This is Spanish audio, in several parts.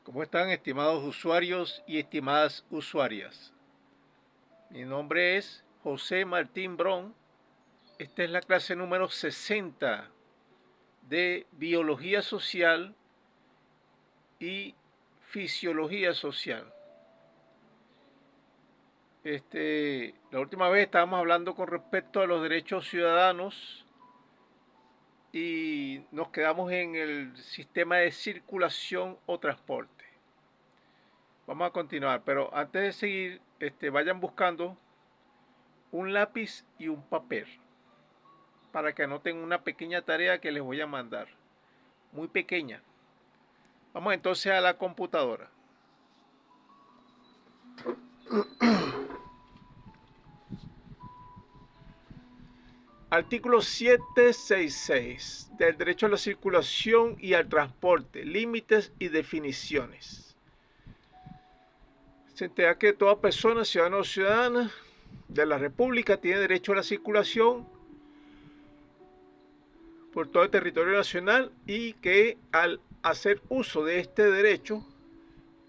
¿Cómo están, estimados usuarios y estimadas usuarias? Mi nombre es José Martín Bron. Esta es la clase número 60 de Biología Social y Fisiología Social. La última vez estábamos hablando con respecto a los derechos ciudadanos y nos quedamos en el sistema de circulación o transporte. Vamos a continuar, pero antes de seguir, vayan buscando un lápiz y un papel para que anoten una pequeña tarea que les voy a mandar, muy pequeña. Vamos entonces a la computadora. Artículo 766 del derecho a la circulación y al transporte, límites y definiciones. Se entera que toda persona, ciudadano o ciudadana de la República, tiene derecho a la circulación por todo el territorio nacional y que al hacer uso de este derecho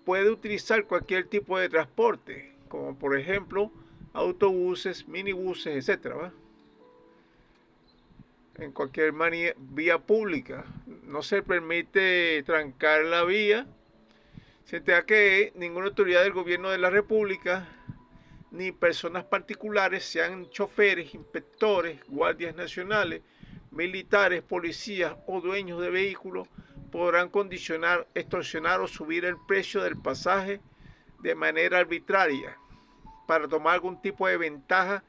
puede utilizar cualquier tipo de transporte, como por ejemplo autobuses, minibuses, etc. En cualquier vía pública. No se permite trancar la vía. Se entera que ninguna autoridad del gobierno de la República ni personas particulares, sean choferes, inspectores, guardias nacionales, militares, policías o dueños de vehículos, podrán condicionar, extorsionar o subir el precio del pasaje de manera arbitraria para tomar algún tipo de ventaja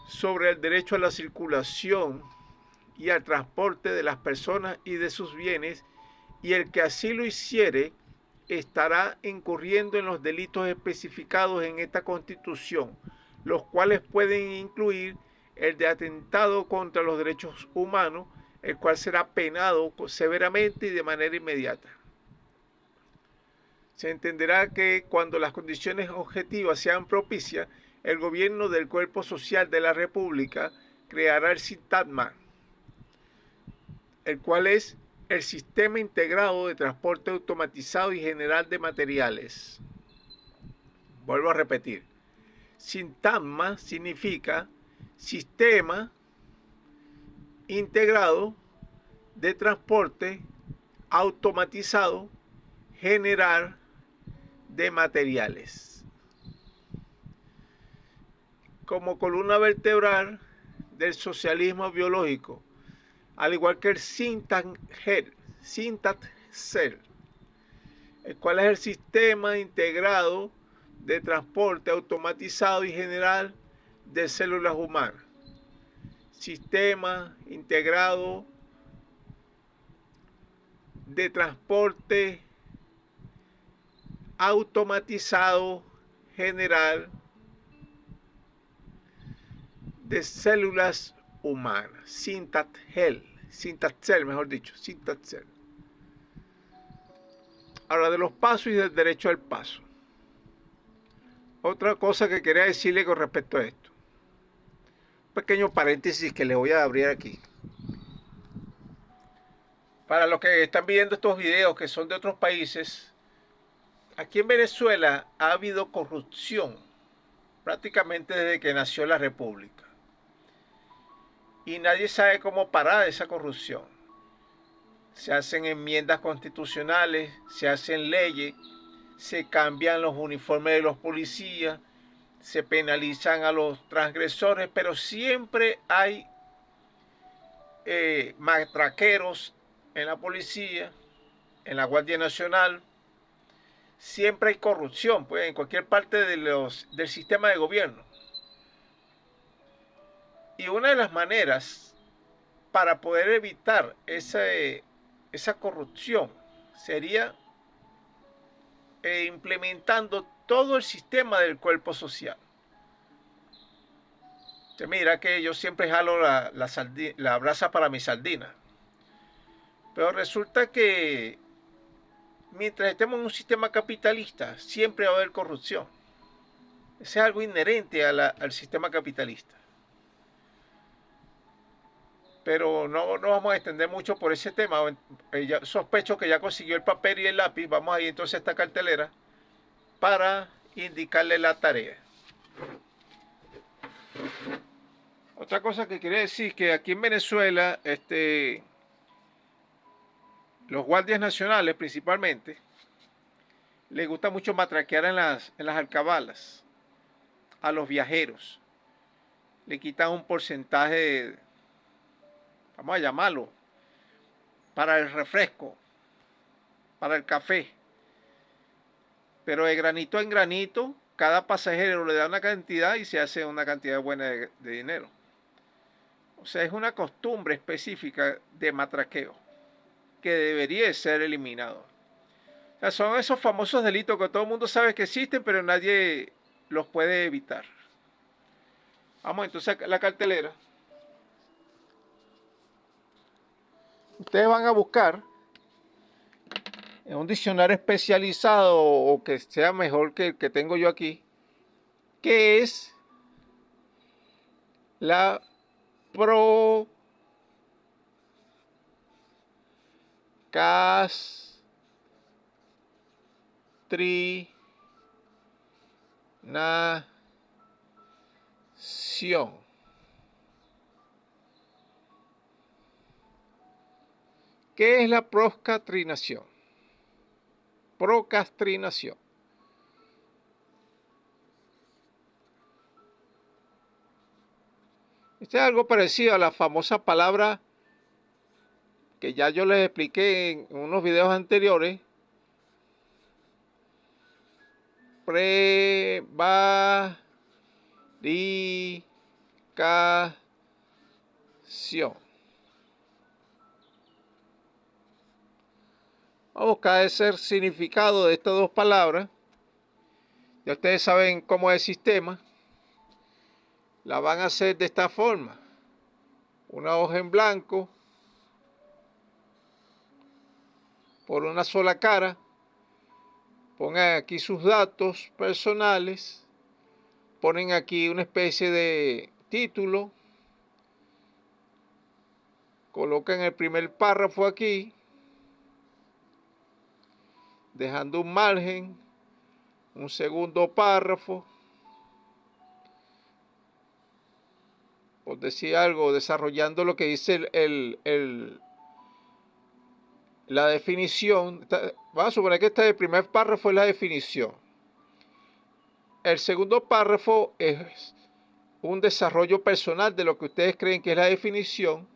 sobre el derecho a la circulación y al transporte de las personas y de sus bienes, y el que así lo hiciere estará incurriendo en los delitos especificados en esta Constitución, los cuales pueden incluir el de atentado contra los derechos humanos, el cual será penado severamente y de manera inmediata. Se entenderá que cuando las condiciones objetivas sean propicias, el gobierno del cuerpo social de la República creará el SINTADMA, el cual es el Sistema Integrado de Transporte Automatizado y General de Materiales. Vuelvo a repetir. SINTADMA significa Sistema Integrado de Transporte Automatizado General de Materiales. Como columna vertebral del socialismo biológico, al igual que el SINTACEL, el cual es el sistema integrado de transporte automatizado y general de células humanas. Sistema integrado de transporte automatizado general de células humanas. SINTACEL, mejor dicho, SINTACEL. Ahora, de los pasos y del derecho al paso. Otra cosa que quería decirle con respecto a esto. Un pequeño paréntesis que le voy a abrir aquí. Para los que están viendo estos videos que son de otros países, aquí en Venezuela ha habido corrupción prácticamente desde que nació la República. Y nadie sabe cómo parar esa corrupción. Se hacen enmiendas constitucionales, se hacen leyes, se cambian los uniformes de los policías, se penalizan a los transgresores, pero siempre hay matraqueros en la policía, en la Guardia Nacional. Siempre hay corrupción, pues, en cualquier parte del sistema de gobierno. Y una de las maneras para poder evitar esa corrupción sería implementando todo el sistema del cuerpo social. Mira que yo siempre jalo la brasa para mi sardina. Pero resulta que mientras estemos en un sistema capitalista, siempre va a haber corrupción. Eso es algo inherente al sistema capitalista. Pero no vamos a extender mucho por ese tema. Sospecho que ya consiguió el papel y el lápiz. Vamos a ir entonces a esta cartelera para indicarle la tarea. Otra cosa que quería decir que aquí en Venezuela, los guardias nacionales principalmente, les gusta mucho matraquear en las alcabalas a los viajeros. Le quitan un porcentaje, vamos a llamarlo, para el refresco, para el café. Pero de granito en granito, cada pasajero le da una cantidad y se hace una cantidad buena de dinero. O sea, es una costumbre específica de matraqueo que debería ser eliminado. O sea, son esos famosos delitos que todo el mundo sabe que existen, pero nadie los puede evitar. Vamos entonces a la cartelera. Ustedes van a buscar en un diccionario especializado o que sea mejor que el que tengo yo aquí, que es la procrastinación. ¿Qué es la procrastinación? Procrastinación. Esto es algo parecido a la famosa palabra que ya yo les expliqué en unos videos anteriores. Prevaricación. Vamos a buscar ese significado de estas dos palabras. Ya ustedes saben cómo es el sistema. La van a hacer de esta forma. Una hoja en blanco por una sola cara. Pongan aquí sus datos personales. Ponen aquí una especie de título. Colocan el primer párrafo aquí, dejando un margen, un segundo párrafo, por decir algo, desarrollando lo que dice la definición. Vamos a suponer que el primer párrafo es la definición. El segundo párrafo es un desarrollo personal de lo que ustedes creen que es la definición.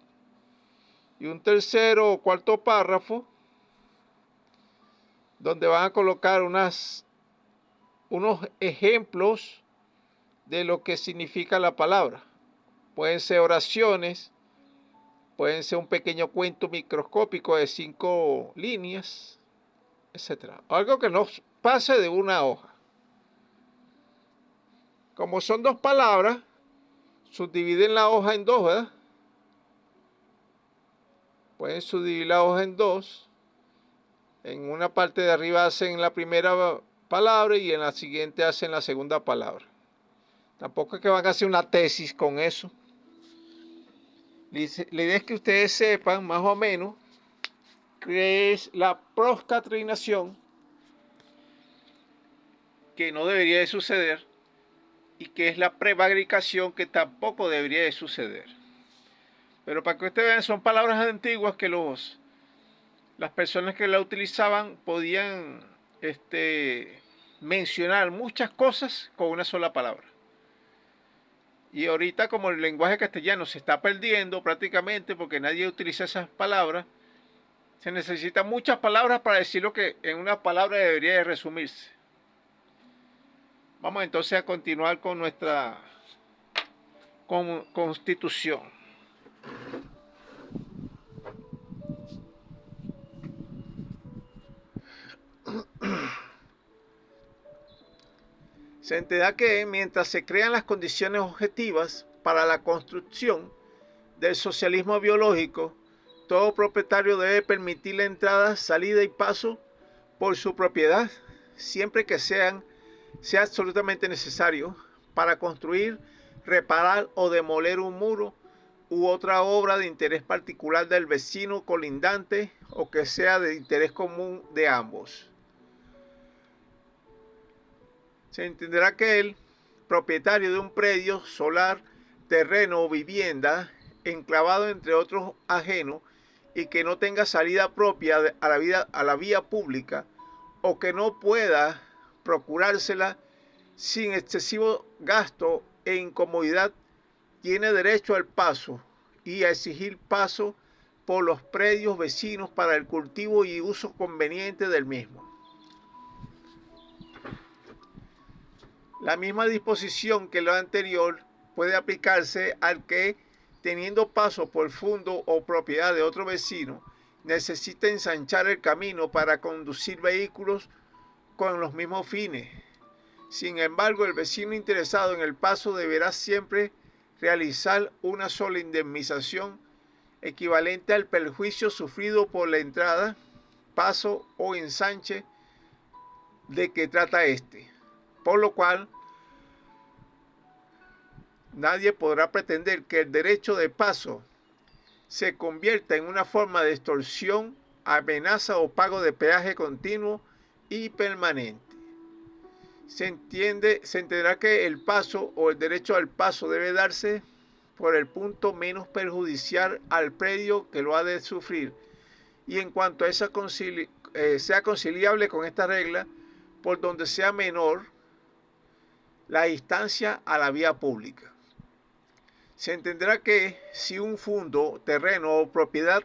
Y un tercero o cuarto párrafo donde van a colocar unos ejemplos de lo que significa la palabra. Pueden ser oraciones, pueden ser un pequeño cuento microscópico de 5 líneas, etc. Algo que no pase de una hoja. Como son dos palabras, subdividen la hoja en dos, ¿verdad? Pueden subdividir la hoja en dos. En una parte de arriba hacen la primera palabra y en la siguiente hacen la segunda palabra. Tampoco es que van a hacer una tesis con eso. La idea es que ustedes sepan más o menos qué es la procrastinación, que no debería de suceder, y qué es la prevaricación, que tampoco debería de suceder. Pero para que ustedes vean, son palabras antiguas que las personas que la utilizaban podían mencionar muchas cosas con una sola palabra. Y ahorita, como el lenguaje castellano se está perdiendo prácticamente porque nadie utiliza esas palabras, se necesitan muchas palabras para decir lo que en una palabra debería de resumirse. Vamos entonces a continuar con nuestra constitución. Se entendrá que mientras se crean las condiciones objetivas para la construcción del socialismo biológico, todo propietario debe permitir la entrada, salida y paso por su propiedad, siempre que sea absolutamente necesario para construir, reparar o demoler un muro u otra obra de interés particular del vecino colindante o que sea de interés común de ambos. Se entenderá que el propietario de un predio, solar, terreno o vivienda enclavado entre otros ajenos y que no tenga salida propia a la vía pública o que no pueda procurársela sin excesivo gasto e incomodidad, tiene derecho al paso y a exigir paso por los predios vecinos para el cultivo y uso conveniente del mismo. La misma disposición que lo anterior puede aplicarse al que, teniendo paso por fondo o propiedad de otro vecino, necesita ensanchar el camino para conducir vehículos con los mismos fines. Sin embargo, el vecino interesado en el paso deberá siempre realizar una sola indemnización equivalente al perjuicio sufrido por la entrada, paso o ensanche de que trata este, por lo cual nadie podrá pretender que el derecho de paso se convierta en una forma de extorsión, amenaza o pago de peaje continuo y permanente. Se entenderá que el paso o el derecho al paso debe darse por el punto menos perjudicial al predio que lo ha de sufrir, y en cuanto a esa sea conciliable con esta regla, por donde sea menor la distancia a la vía pública. Se entenderá que si un fundo, terreno o propiedad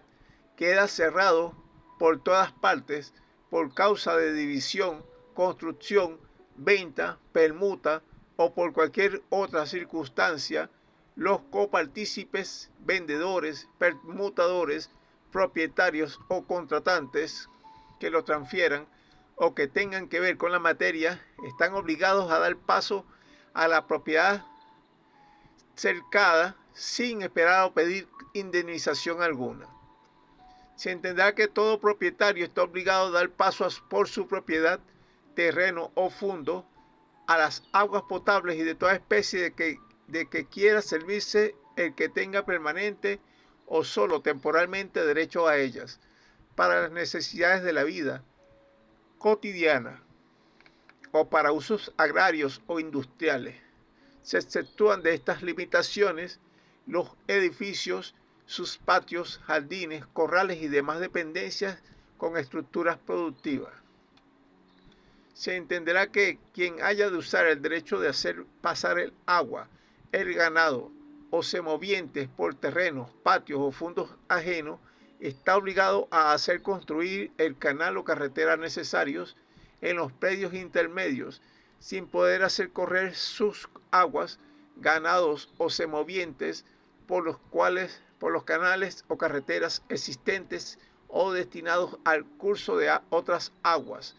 queda cerrado por todas partes por causa de división, construcción, venta, permuta o por cualquier otra circunstancia, los copartícipes, vendedores, permutadores, propietarios o contratantes que lo transfieran o que tengan que ver con la materia están obligados a dar paso a la propiedad cercada sin esperar o pedir indemnización alguna. Se entenderá que todo propietario está obligado a dar paso por su propiedad, terreno o fondo a las aguas potables y de toda especie de que quiera servirse el que tenga permanente o solo temporalmente derecho a ellas, para las necesidades de la vida cotidiana o para usos agrarios o industriales. Se exceptúan de estas limitaciones los edificios, sus patios, jardines, corrales y demás dependencias con estructuras productivas. Se entenderá que quien haya de usar el derecho de hacer pasar el agua, el ganado o semovientes por terrenos, patios o fondos ajenos, está obligado a hacer construir el canal o carretera necesarios en los predios intermedios, sin poder hacer correr sus aguas, ganados o semovientes por los canales o carreteras existentes o destinados al curso de otras aguas,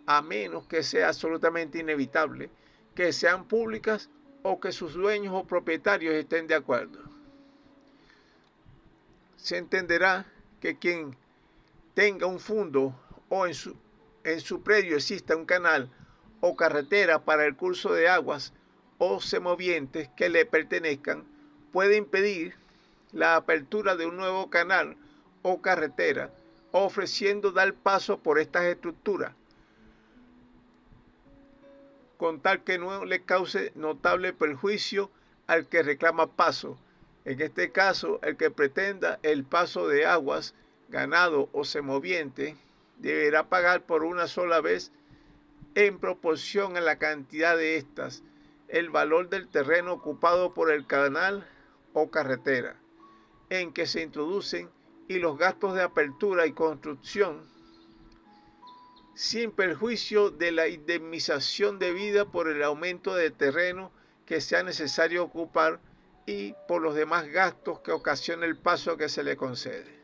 a menos que sea absolutamente inevitable que sean públicas o que sus dueños o propietarios estén de acuerdo. Se entenderá que quien tenga un fondo o en su predio exista un canal o carretera para el curso de aguas o semovientes que le pertenezcan, puede impedir la apertura de un nuevo canal o carretera, ofreciendo dar paso por estas estructuras, con tal que no le cause notable perjuicio al que reclama paso. En este caso, el que pretenda el paso de aguas, ganado o semoviente deberá pagar por una sola vez, en proporción a la cantidad de estas, el valor del terreno ocupado por el canal o carretera en que se introducen y los gastos de apertura y construcción, sin perjuicio de la indemnización debida por el aumento de terreno que sea necesario ocupar y por los demás gastos que ocasione el paso que se le concede.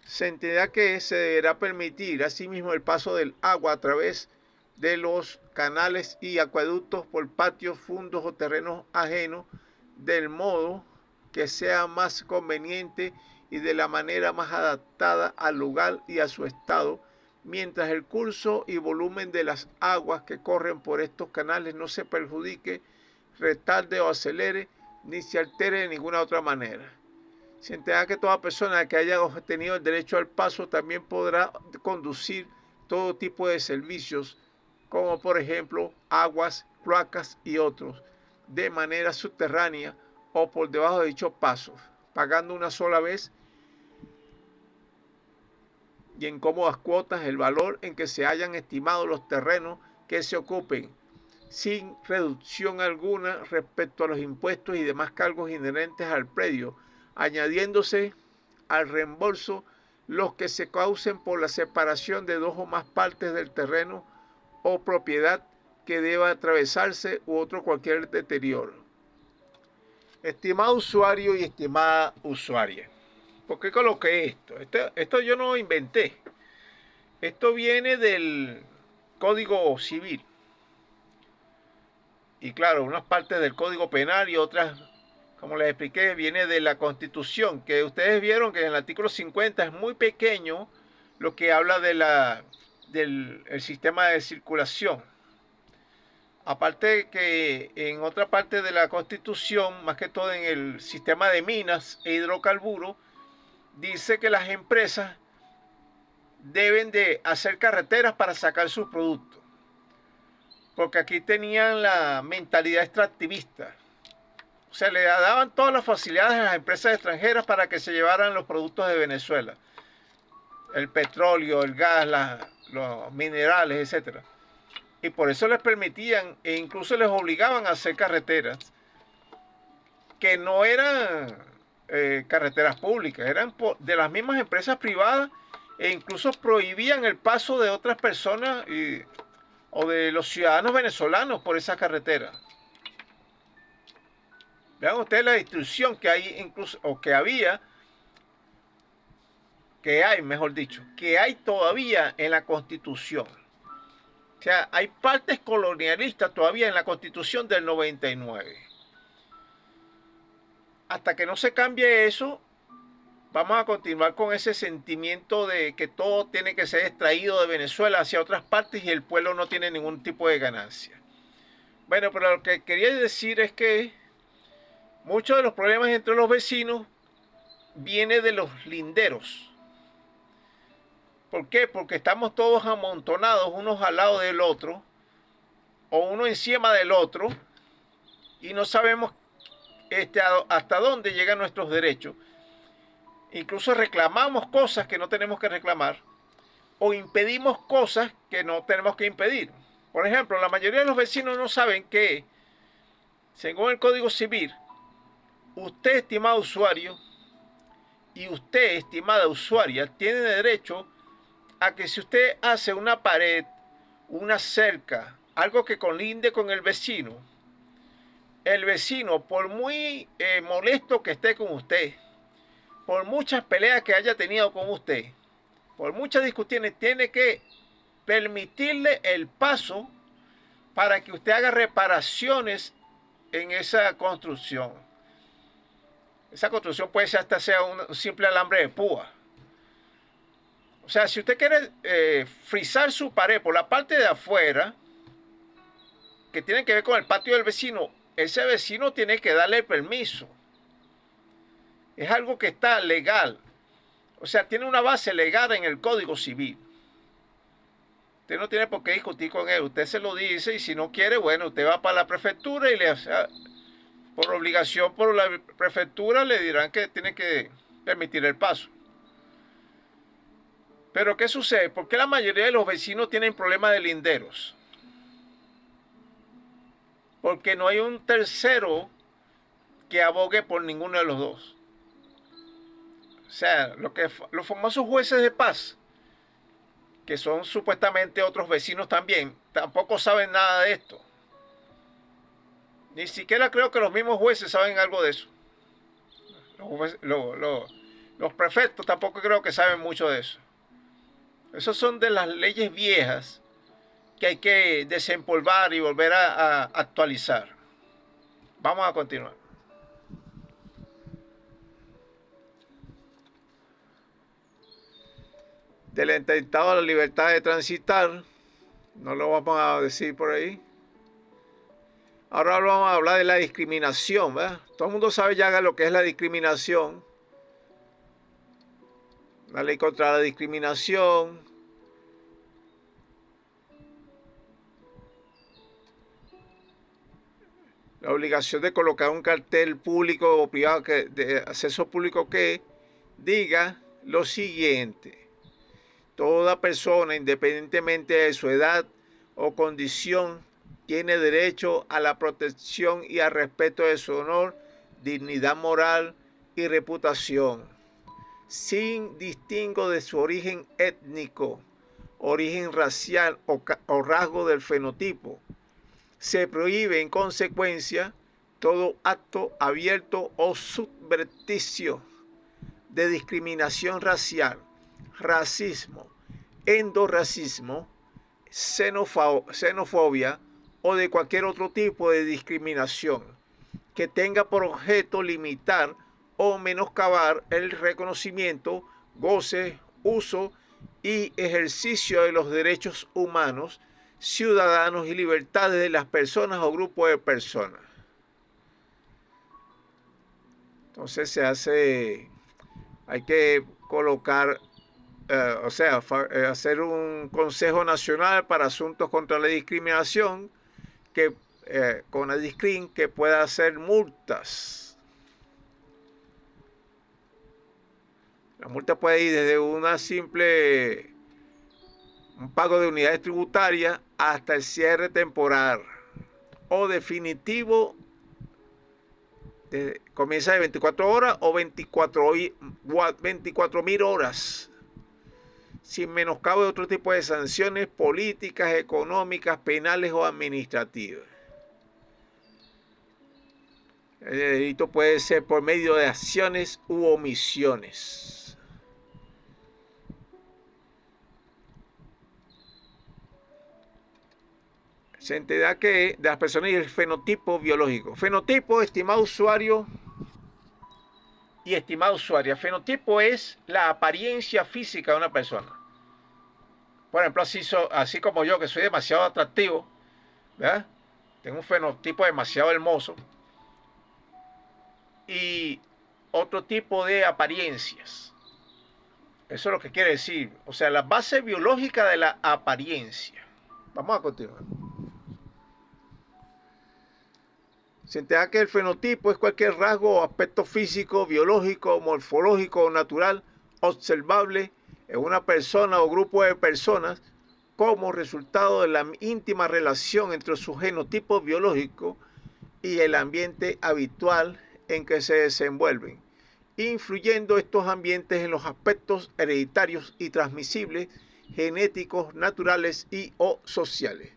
Se entenderá que se deberá permitir asimismo el paso del agua a través de los canales y acueductos por patios, fundos o terrenos ajenos, del modo que sea más conveniente y de la manera más adaptada al lugar y a su estado, mientras el curso y volumen de las aguas que corren por estos canales no se perjudique, retarde o acelere ni se altere de ninguna otra manera. Se entera que toda persona que haya obtenido el derecho al paso también podrá conducir todo tipo de servicios, como por ejemplo aguas, cloacas y otros, de manera subterránea o por debajo de dichos pasos, pagando una sola vez y en cómodas cuotas el valor en que se hayan estimado los terrenos que se ocupen, sin reducción alguna respecto a los impuestos y demás cargos inherentes al predio, añadiéndose al reembolso los que se causen por la separación de dos o más partes del terreno o propiedad que deba atravesarse u otro cualquier deterioro. Estimado usuario y estimada usuaria, ¿por qué coloqué esto? Esto yo no inventé. Esto viene del Código Civil. Y claro, unas partes del Código Penal y otras, como les expliqué, viene de la Constitución, que ustedes vieron que en el artículo 50 es muy pequeño lo que habla de del sistema de circulación. Aparte que en otra parte de la Constitución, más que todo en el sistema de minas e hidrocarburos, dice que las empresas deben de hacer carreteras para sacar sus productos. Porque aquí tenían la mentalidad extractivista. O sea, le daban todas las facilidades a las empresas extranjeras para que se llevaran los productos de Venezuela. El petróleo, el gas, los minerales, etc. Y por eso les permitían e incluso les obligaban a hacer carreteras que no eran carreteras públicas, eran de las mismas empresas privadas e incluso prohibían el paso de otras personas o de los ciudadanos venezolanos por esa carretera. Vean ustedes la instrucción que hay incluso, o que había, que hay, mejor dicho, que hay todavía en la Constitución. O sea, hay partes colonialistas todavía en la Constitución del 99. Hasta que no se cambie eso, vamos a continuar con ese sentimiento de que todo tiene que ser extraído de Venezuela hacia otras partes y el pueblo no tiene ningún tipo de ganancia. Bueno, pero lo que quería decir es que muchos de los problemas entre los vecinos vienen de los linderos. ¿Por qué? Porque estamos todos amontonados unos al lado del otro o uno encima del otro y no sabemos hasta dónde llegan nuestros derechos. Incluso reclamamos cosas que no tenemos que reclamar o impedimos cosas que no tenemos que impedir. Por ejemplo, la mayoría de los vecinos no saben que, según el Código Civil, usted, estimado usuario, y usted, estimada usuaria, tiene derecho a que si usted hace una pared, una cerca, algo que colinde con el vecino, por muy molesto que esté con usted, por muchas peleas que haya tenido con usted, por muchas discusiones, tiene que permitirle el paso para que usted haga reparaciones en esa construcción. Esa construcción puede ser hasta sea un simple alambre de púa. O sea, si usted quiere frizar su pared por la parte de afuera, que tiene que ver con el patio del vecino, ese vecino tiene que darle permiso. Es algo que está legal. O sea, tiene una base legal en el Código Civil. Usted no tiene por qué discutir con él. Usted se lo dice y si no quiere, bueno, usted va para la prefectura y por obligación por la prefectura le dirán que tiene que permitir el paso. Pero ¿qué sucede? ¿Por qué la mayoría de los vecinos tienen problemas de linderos? Porque no hay un tercero que abogue por ninguno de los dos. O sea, los famosos jueces de paz, que son supuestamente otros vecinos también, tampoco saben nada de esto. Ni siquiera creo que los mismos jueces saben algo de eso. Los prefectos tampoco creo que saben mucho de eso. Esos son de las leyes viejas que hay que desempolvar y volver a actualizar. Vamos a continuar. Del atentado a la libertad de transitar, no lo vamos a decir por ahí. Ahora vamos a hablar de la discriminación, ¿verdad? Todo el mundo sabe ya lo que es la discriminación, la ley contra la discriminación, la obligación de colocar un cartel público o privado de acceso público que diga lo siguiente: toda persona, independientemente de su edad o condición, tiene derecho a la protección y al respeto de su honor, dignidad moral y reputación, sin distingo de su origen étnico, origen racial o rasgo del fenotipo. Se prohíbe en consecuencia todo acto abierto o subverticio de discriminación racial, racismo, endorracismo, xenofobia o de cualquier otro tipo de discriminación que tenga por objeto limitar o menoscabar el reconocimiento, goce, uso y ejercicio de los derechos humanos, ciudadanos y libertades de las personas o grupos de personas. Entonces hay que colocar, hacer un Consejo Nacional para Asuntos contra la Discriminación con la DISCRIM, que pueda hacer multas. La multa puede ir desde un pago de unidades tributarias hasta el cierre temporal o definitivo. Comienza de 24 horas o 24.000 horas, sin menoscabo de otro tipo de sanciones políticas, económicas, penales o administrativas. El delito puede ser por medio de acciones u omisiones. Se entenderá que de las personas y el fenotipo biológico. Fenotipo, estimado usuario y estimada usuaria. Fenotipo es la apariencia física de una persona. Por ejemplo, así como yo, que soy demasiado atractivo, ¿verdad? Tengo un fenotipo demasiado hermoso. Y otro tipo de apariencias. Eso es lo que quiere decir. O sea, la base biológica de la apariencia. Vamos a continuar. Se entiende que el fenotipo es cualquier rasgo o aspecto físico, biológico, morfológico o natural observable en una persona o grupo de personas como resultado de la íntima relación entre su genotipo biológico y el ambiente habitual en que se desenvuelven, influyendo estos ambientes en los aspectos hereditarios y transmisibles, genéticos, naturales y o sociales.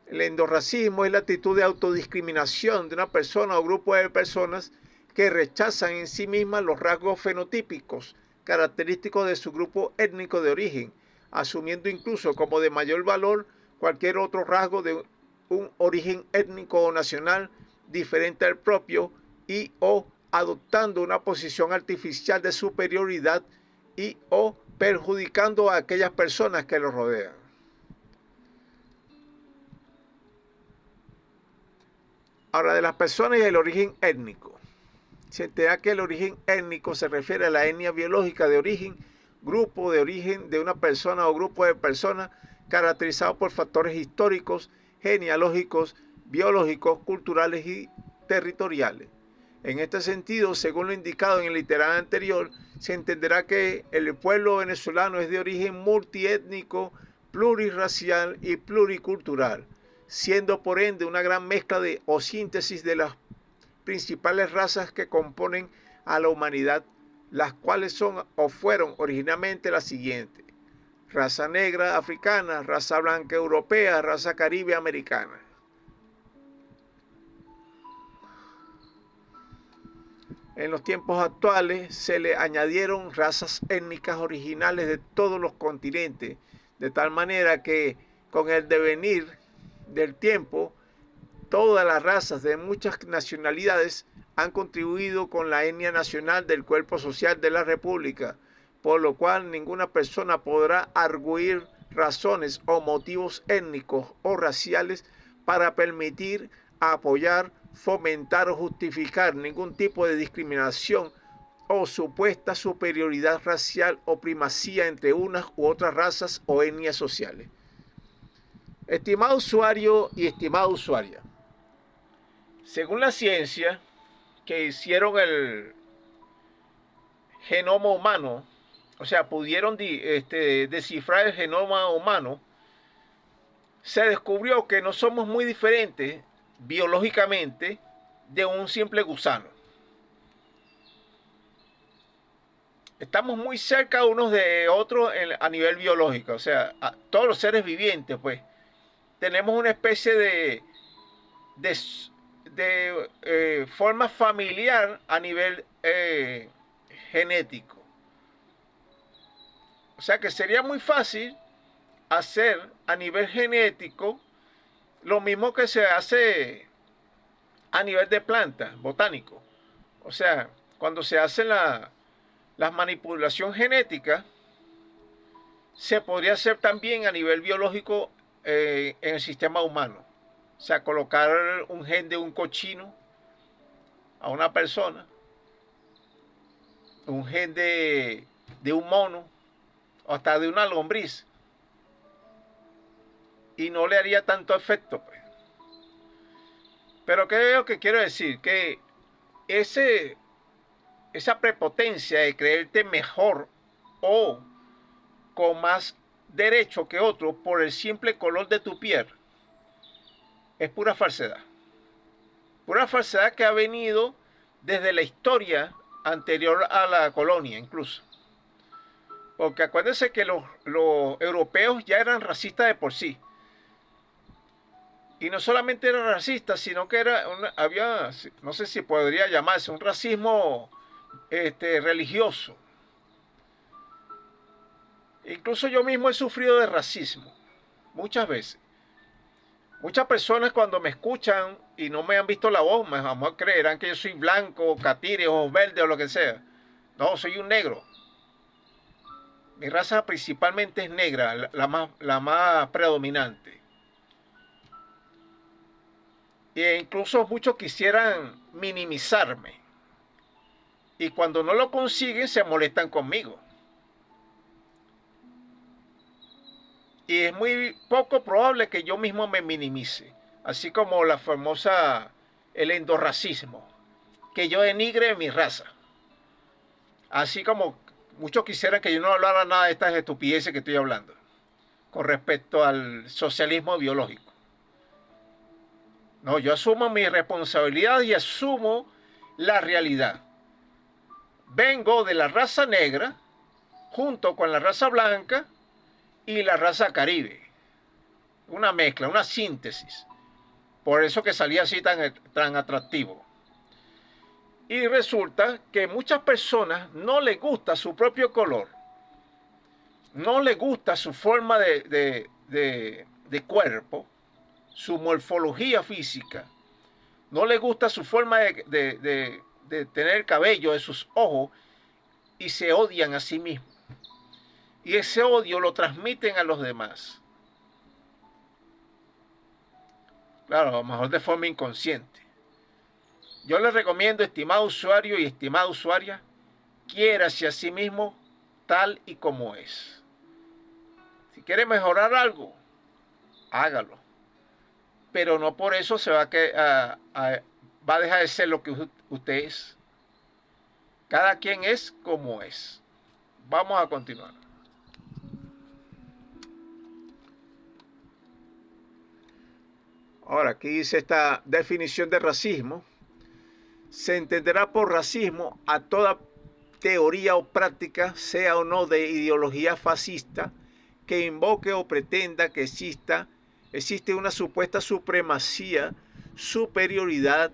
El endorracismo es la actitud de autodiscriminación de una persona o grupo de personas que rechazan en sí mismas los rasgos fenotípicos característicos de su grupo étnico de origen, asumiendo incluso como de mayor valor cualquier otro rasgo de un origen étnico o nacional diferente al propio y o adoptando una posición artificial de superioridad y o perjudicando a aquellas personas que lo rodean. Ahora, de las personas y el origen étnico. Se entera que el origen étnico se refiere a la etnia biológica de origen, grupo de origen de una persona o grupo de personas caracterizado por factores históricos, genealógicos, biológicos, culturales y territoriales. En este sentido, según lo indicado en el literal anterior, se entenderá que el pueblo venezolano es de origen multiétnico, plurirracial y pluricultural, siendo por ende una gran mezcla o síntesis de las principales razas que componen a la humanidad, las cuales son o fueron originalmente las siguientes: raza negra africana, raza blanca europea, raza caribe americana. En los tiempos actuales se le añadieron razas étnicas originales de todos los continentes, de tal manera que con el devenir del tiempo, todas las razas de muchas nacionalidades han contribuido con la etnia nacional del cuerpo social de la República, por lo cual ninguna persona podrá arguir razones o motivos étnicos o raciales para permitir, apoyar, fomentar o justificar ningún tipo de discriminación o supuesta superioridad racial o primacía entre unas u otras razas o etnias sociales. Estimado usuario y estimada usuaria, según la ciencia que hicieron el genoma humano, o sea, pudieron descifrar el genoma humano, se descubrió que no somos muy diferentes biológicamente de un simple gusano. Estamos muy cerca unos de otros a nivel biológico, o sea, todos los seres vivientes, pues, tenemos una especie de forma familiar a nivel genético. O sea que sería muy fácil hacer a nivel genético lo mismo que se hace a nivel de planta, botánico. O sea, cuando se hace la manipulación genética, se podría hacer también a nivel biológico en el sistema humano. O sea, colocar un gen de un cochino a una persona, un gen de un mono, o hasta de una lombriz, y no le haría tanto efecto, pues. Pero ¿qué es lo que quiero decir? Que esa prepotencia de creerte mejor o con más derecho que otro por el simple color de tu piel es pura falsedad. Pura falsedad que ha venido desde la historia anterior a la colonia incluso. Porque acuérdense que los europeos ya eran racistas de por sí. Y no solamente eran racistas, sino que había, no sé si podría llamarse, un racismo religioso. Incluso yo mismo he sufrido de racismo, muchas veces. Muchas personas cuando me escuchan y no me han visto la voz, me creerán que yo soy blanco, catire, ojos verdes o lo que sea. No, soy un negro. Mi raza principalmente es negra, la más predominante. E incluso muchos quisieran minimizarme. Y cuando no lo consiguen se molestan conmigo. Y es muy poco probable que yo mismo me minimice. Así como el endorracismo, que yo denigre mi raza. Así como muchos quisieran que yo no hablara nada de estas estupideces que estoy hablando con respecto al socialismo biológico. No, yo asumo mi responsabilidad y asumo la realidad. Vengo de la raza negra junto con la raza blanca y la raza caribe. Una mezcla, una síntesis. Por eso que salía así tan atractivo. Y resulta que muchas personas no les gusta su propio color. No les gusta su forma de cuerpo, su morfología física. No les gusta su forma de tener el cabello, de sus ojos, y se odian a sí mismos. Y ese odio lo transmiten a los demás. Claro, a lo mejor de forma inconsciente. Yo les recomiendo, estimado usuario y estimada usuaria, quiérase a sí mismo tal y como es. Si quiere mejorar algo, hágalo. Pero no por eso va a dejar de ser lo que usted es. Cada quien es como es. Vamos a continuar. Ahora, aquí dice esta definición de racismo. Se entenderá por racismo a toda teoría o práctica, sea o no de ideología fascista, que invoque o pretenda que existe una supuesta supremacía, superioridad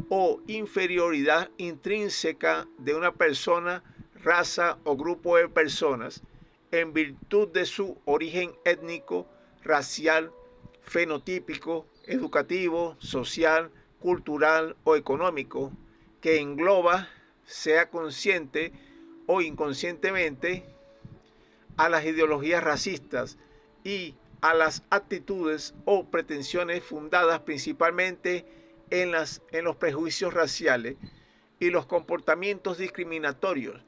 o inferioridad intrínseca de una persona, raza o grupo de personas en virtud de su origen étnico, racial, fenotípico, educativo, social, cultural o económico, que engloba, sea consciente o inconscientemente, a las ideologías racistas y a las actitudes o pretensiones fundadas principalmente en los prejuicios raciales y los comportamientos discriminatorios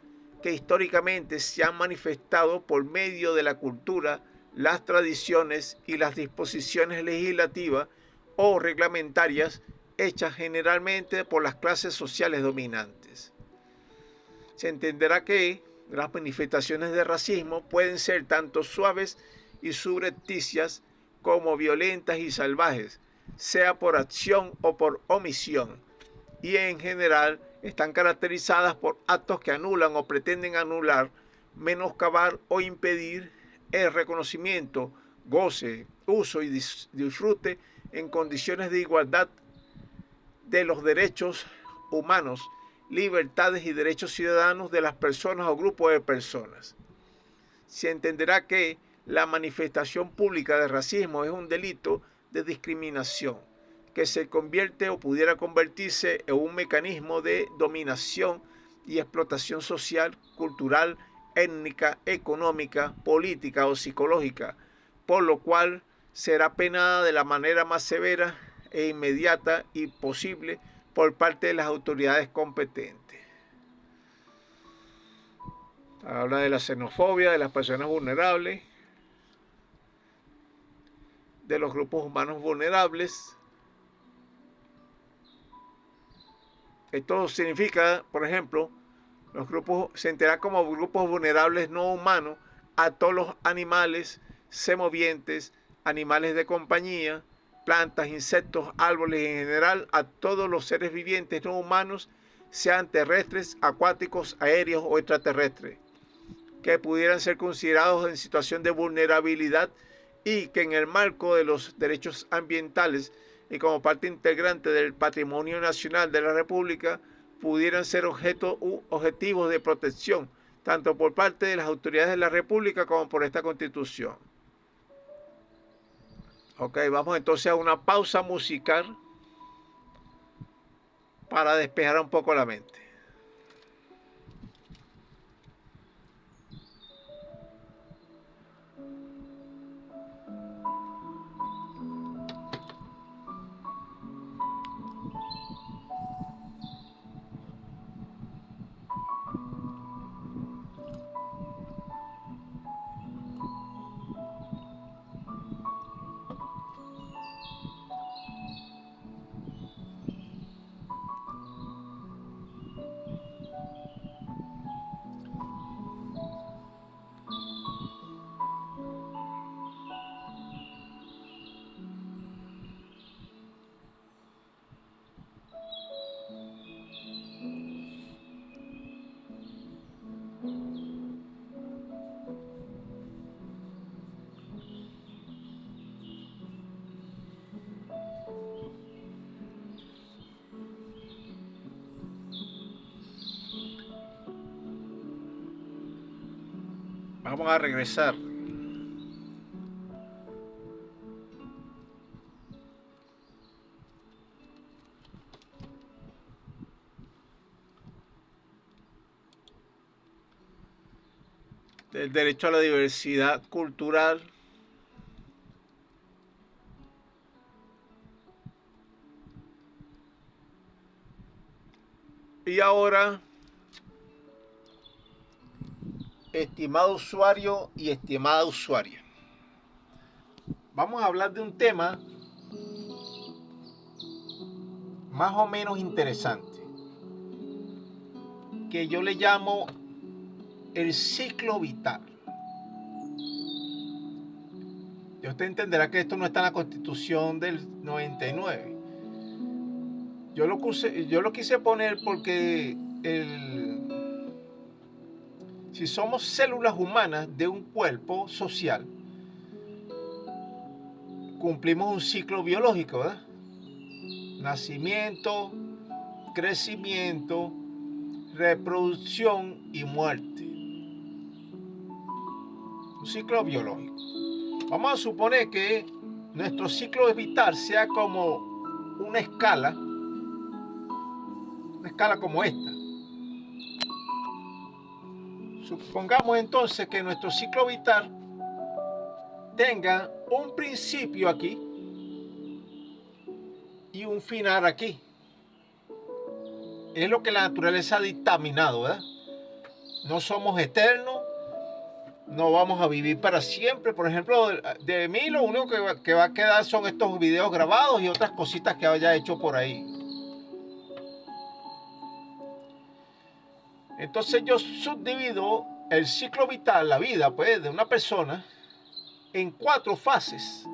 que históricamente se han manifestado por medio de la cultura, las tradiciones y las disposiciones legislativas o reglamentarias hechas generalmente por las clases sociales dominantes. Se entenderá que las manifestaciones de racismo pueden ser tanto suaves y subrepticias como violentas y salvajes, sea por acción o por omisión, y en general están caracterizadas por actos que anulan o pretenden anular, menoscabar o impedir el reconocimiento, goce, uso y disfrute en condiciones de igualdad de los derechos humanos, libertades y derechos ciudadanos de las personas o grupos de personas. Se entenderá que la manifestación pública de racismo es un delito de discriminación que se convierte o pudiera convertirse en un mecanismo de dominación y explotación social, cultural, étnica, económica, política o psicológica, por lo cual será penada de la manera más severa e inmediata y posible por parte de las autoridades competentes. Habla de la xenofobia, de las personas vulnerables, de los grupos humanos vulnerables. Esto significa, por ejemplo, los grupos se enteran como grupos vulnerables no humanos a todos los animales semovientes, animales de compañía, plantas, insectos, árboles y en general a todos los seres vivientes no humanos, sean terrestres, acuáticos, aéreos o extraterrestres, que pudieran ser considerados en situación de vulnerabilidad y que en el marco de los derechos ambientales y como parte integrante del patrimonio nacional de la República pudieran ser objetivos de protección, tanto por parte de las autoridades de la República como por esta Constitución. Ok, vamos entonces a una pausa musical para despejar un poco la mente. Vamos a regresar. Del derecho a la diversidad cultural. Y ahora, estimado usuario y estimada usuaria, vamos a hablar de un tema más o menos interesante, que yo le llamo el ciclo vital. Y usted entenderá que esto no está en la Constitución del 99. Yo lo quise poner porque si somos células humanas de un cuerpo social, cumplimos un ciclo biológico, ¿verdad? Nacimiento, crecimiento, reproducción y muerte. Un ciclo biológico. Vamos a suponer que nuestro ciclo vital sea como una escala como esta. Supongamos entonces que nuestro ciclo vital tengan un principio aquí y un final aquí. Es lo que la naturaleza ha dictaminado, ¿verdad? No somos eternos, no vamos a vivir para siempre. Por ejemplo, de mí lo único que va a quedar son estos videos grabados y otras cositas que haya hecho por ahí. Entonces yo subdivido el ciclo vital, la vida pues, de una persona en 4 fases.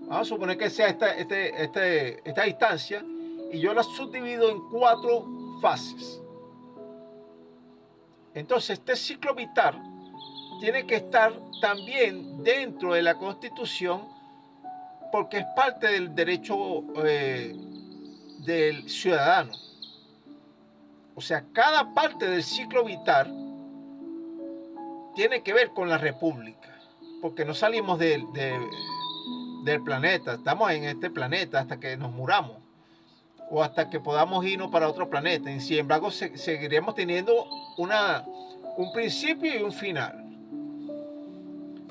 Vamos a suponer que sea esta distancia y yo la subdivido en 4 fases. Entonces este ciclo vital tiene que estar también dentro de la Constitución porque es parte del derecho del ciudadano. O sea, cada parte del ciclo vital tiene que ver con la república, porque no salimos del planeta, estamos en este planeta hasta que nos muramos o hasta que podamos irnos para otro planeta. Y sin embargo, seguiremos teniendo un principio y un final.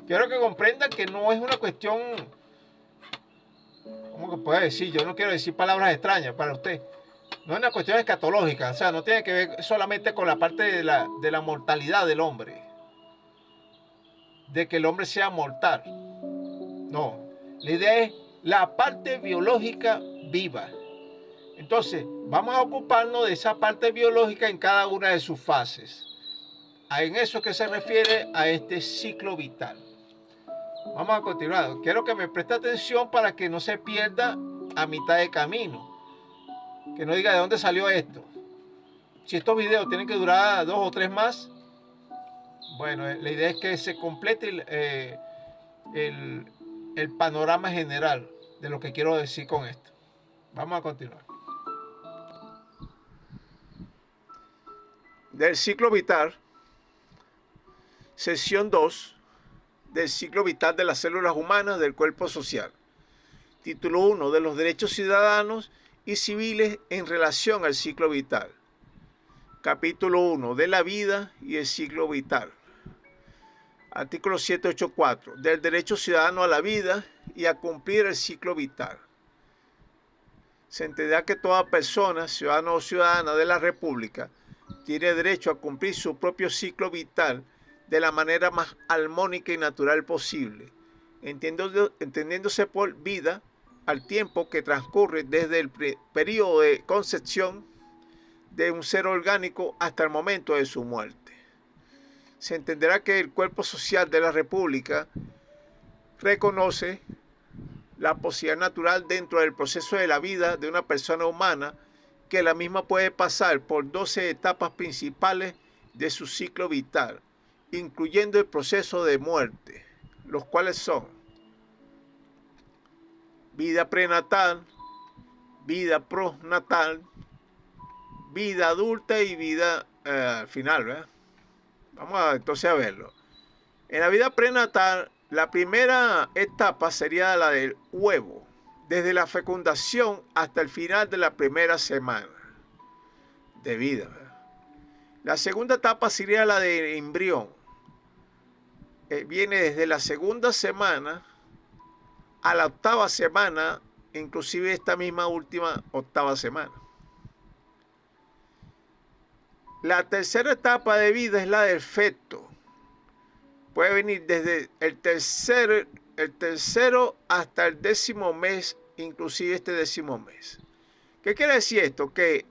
Quiero que comprendan que no es una cuestión, ¿cómo que puede decir? Yo no quiero decir palabras extrañas para usted. No es una cuestión escatológica, o sea, no tiene que ver solamente con la parte de la mortalidad del hombre, de que el hombre sea mortal. No, la idea es la parte biológica viva. Entonces, vamos a ocuparnos de esa parte biológica en cada una de sus fases. En eso que se refiere a este ciclo vital. Vamos a continuar. Quiero que me preste atención para que no se pierda a mitad de camino. Que no diga de dónde salió esto. Si estos videos tienen que durar 2 o 3 más, bueno, la idea es que se complete el panorama general de lo que quiero decir con esto. Vamos a continuar. Del ciclo vital, sección 2, del ciclo vital de las células humanas del cuerpo social. Título 1, de los derechos ciudadanos y civiles en relación al ciclo vital. Capítulo 1, de la vida y el ciclo vital. Artículo 784, del derecho ciudadano a la vida y a cumplir el ciclo vital. Se entenderá que toda persona, ciudadano o ciudadana de la República, tiene derecho a cumplir su propio ciclo vital de la manera más armónica y natural posible, entendiéndose por vida al tiempo que transcurre desde el periodo de concepción de un ser orgánico hasta el momento de su muerte. Se entenderá que el cuerpo social de la República reconoce la posibilidad natural dentro del proceso de la vida de una persona humana, que la misma puede pasar por 12 etapas principales de su ciclo vital, incluyendo el proceso de muerte, los cuales son vida prenatal, vida postnatal, vida adulta y vida final, ¿verdad? Vamos entonces a verlo. En la vida prenatal, la primera etapa sería la del huevo, desde la fecundación hasta el final de la primera semana de vida, ¿verdad? La segunda etapa sería la del embrión. Viene desde la segunda semana a la 8ª semana, inclusive esta misma última 8ª semana. La tercera etapa de vida es la del feto. Puede venir desde el tercero hasta el 10º mes, inclusive este 10º mes. ¿Qué quiere decir esto? Que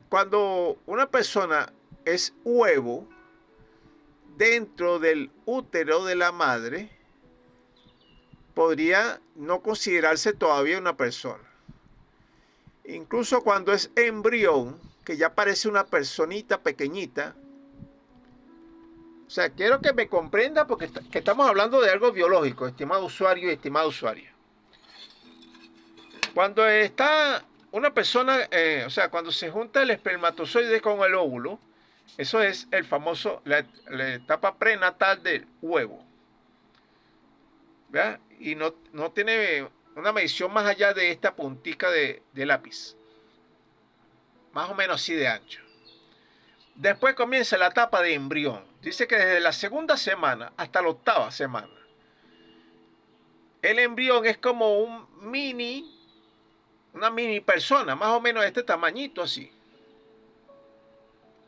cuando una persona es huevo dentro del útero de la madre, podría no considerarse todavía una persona. Incluso cuando es embrión, que ya parece una personita pequeñita. O sea, quiero que me comprenda porque estamos hablando de algo biológico, estimado usuario y estimada usuaria. Cuando está una persona, o sea, cuando se junta el espermatozoide con el óvulo, eso es el famoso, la etapa prenatal del huevo. ¿Verdad? Y no tiene una medición más allá de esta puntica de lápiz. Más o menos así de ancho. Después comienza la etapa de embrión. Dice que desde la segunda semana hasta la octava semana. El embrión es como una mini persona, más o menos de este tamañito así.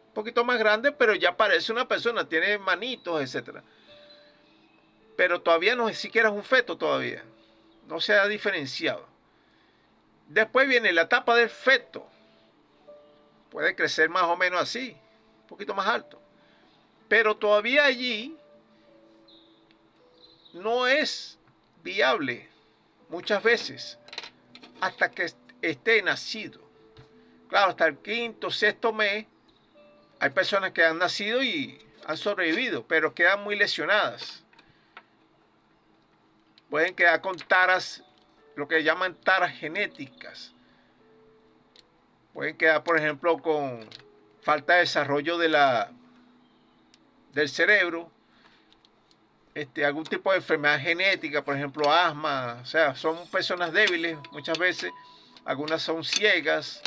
Un poquito más grande, pero ya parece una persona, tiene manitos, etcétera. Pero todavía no es siquiera es un feto todavía. No se ha diferenciado. Después viene la etapa del feto. Puede crecer más o menos así, un poquito más alto. Pero todavía allí no es viable muchas veces hasta que esté nacido. Claro, hasta el quinto, sexto mes hay personas que han nacido y han sobrevivido, pero quedan muy lesionadas. Pueden quedar con taras, lo que llaman taras genéticas. Pueden quedar, por ejemplo, con falta de desarrollo del cerebro, algún tipo de enfermedad genética, por ejemplo, asma. O sea, son personas débiles muchas veces. Algunas son ciegas,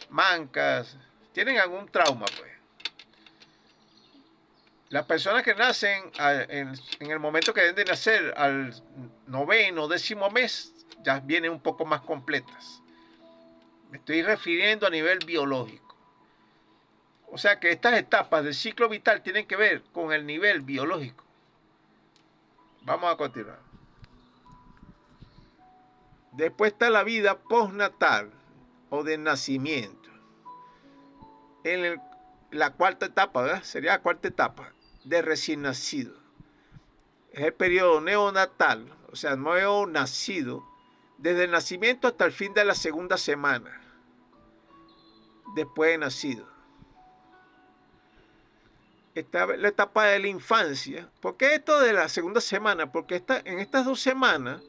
mancas, tienen algún trauma, pues. Las personas que nacen en el momento que deben de nacer, al noveno, décimo mes, ya vienen un poco más completas. Me estoy refiriendo a nivel biológico. O sea que estas etapas del ciclo vital tienen que ver con el nivel biológico. Vamos a continuar. Después está la vida postnatal o de nacimiento. La cuarta etapa, ¿verdad? Sería la cuarta etapa de recién nacido. Es el periodo neonatal, o sea, nuevo nacido, desde el nacimiento hasta el fin de la segunda semana, después de nacido. Está la etapa de la infancia. ¿Por qué esto de la segunda semana? Porque en estas 2 semanas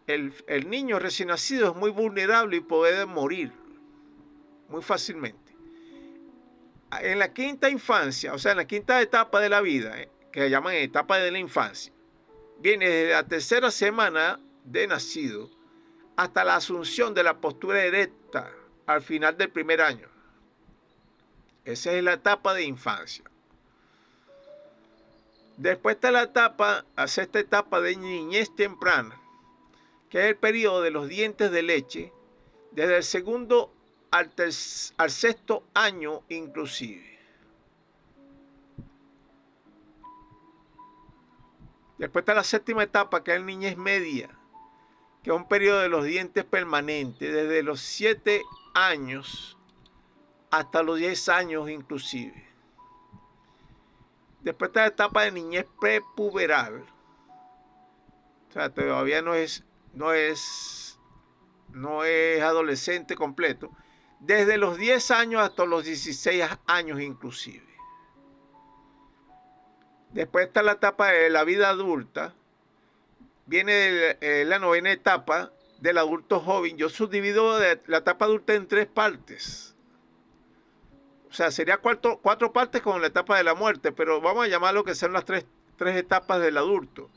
el niño recién nacido es muy vulnerable y puede morir muy fácilmente. En la quinta infancia, o sea, en la quinta etapa de la vida, que llaman etapa de la infancia, viene desde la tercera semana de nacido hasta la asunción de la postura erecta al final del primer año. Esa es la etapa de infancia. Después está la sexta etapa de niñez temprana, que es el periodo de los dientes de leche, desde el segundo al sexto año inclusive. Después está la séptima etapa, que es la niñez media, que es un periodo de los dientes permanentes, desde los 7 años hasta los 10 años inclusive. Después está la etapa de niñez prepuberal. O sea, todavía no es adolescente completo. Desde los 10 años hasta los 16 años inclusive. Después está la etapa de la vida adulta. Viene la novena etapa del adulto joven. Yo subdivido la etapa adulta en 3 partes. O sea, sería 4 partes con la etapa de la muerte, pero vamos a llamarlo que son las tres etapas del adulto.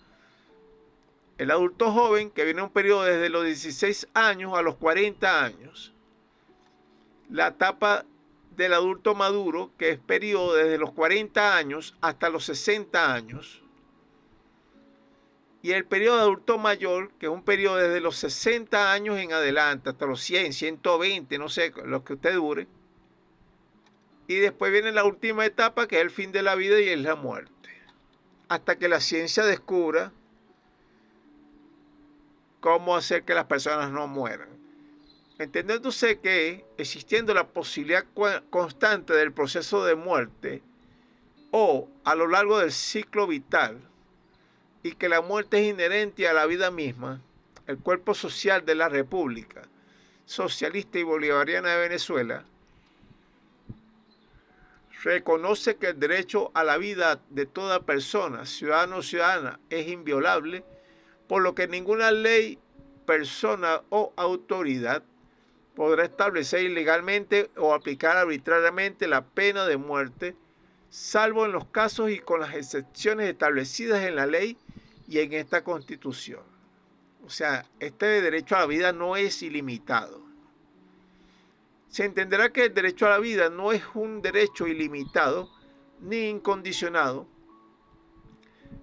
El adulto joven, que viene un periodo desde los 16 años a los 40 años. La etapa del adulto maduro, que es periodo desde los 40 años hasta los 60 años. Y el periodo de adulto mayor, que es un periodo desde los 60 años en adelante, hasta los 100, 120, no sé, los que usted dure. Y después viene la última etapa, que es el fin de la vida y es la muerte. Hasta que la ciencia descubra cómo hacer que las personas no mueran. Entendiéndose que existiendo la posibilidad constante del proceso de muerte o a lo largo del ciclo vital, y que la muerte es inherente a la vida misma, el cuerpo social de la República Socialista y Bolivariana de Venezuela reconoce que el derecho a la vida de toda persona, ciudadano o ciudadana, es inviolable, por lo que ninguna ley, persona o autoridad podrá establecer ilegalmente o aplicar arbitrariamente la pena de muerte, salvo en los casos y con las excepciones establecidas en la ley y en esta Constitución. O sea, este derecho a la vida no es ilimitado. Se entenderá que el derecho a la vida no es un derecho ilimitado ni incondicionado,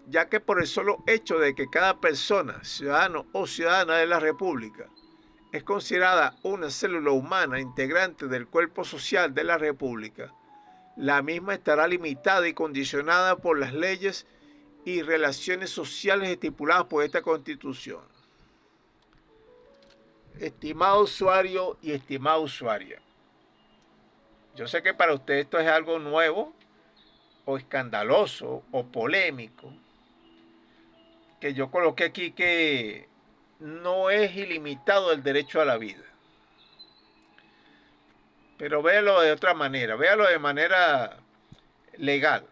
ya que por el solo hecho de que cada persona, ciudadano o ciudadana de la República, es considerada una célula humana integrante del cuerpo social de la República, la misma estará limitada y condicionada por las leyes y relaciones sociales estipuladas por esta Constitución. Estimado usuario y estimada usuaria, yo sé que para usted esto es algo nuevo o escandaloso o polémico, que yo coloqué aquí que no es ilimitado el derecho a la vida. Pero véalo de otra manera, véalo de manera legal.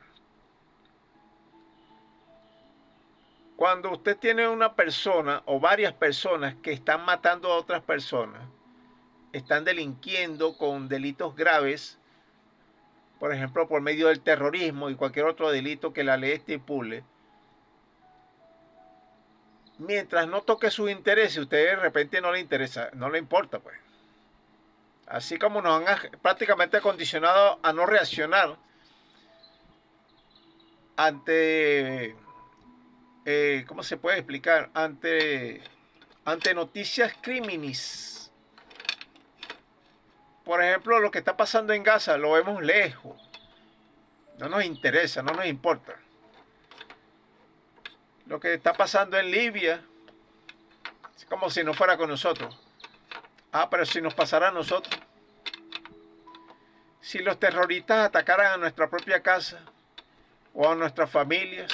Cuando usted tiene una persona o varias personas que están matando a otras personas, están delinquiendo con delitos graves, por ejemplo, por medio del terrorismo y cualquier otro delito que la ley estipule, mientras no toque sus intereses, usted de repente no le interesa, no le importa, pues. Así como nos han prácticamente acondicionado a no reaccionar ante, ¿cómo se puede explicar? Ante noticias criminis. Por ejemplo, lo que está pasando en Gaza lo vemos lejos. No nos interesa, no nos importa. Lo que está pasando en Libia es como si no fuera con nosotros. Ah, pero si nos pasara a nosotros. Si los terroristas atacaran a nuestra propia casa o a nuestras familias,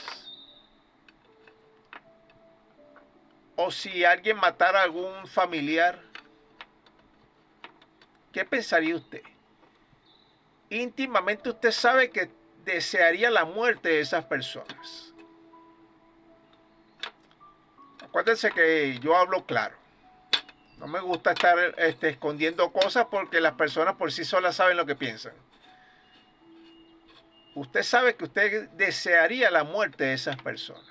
o si alguien matara a algún familiar, ¿qué pensaría usted? Íntimamente usted sabe que desearía la muerte de esas personas. Acuérdense que yo hablo claro. No me gusta estar escondiendo cosas porque las personas por sí solas saben lo que piensan. Usted sabe que usted desearía la muerte de esas personas.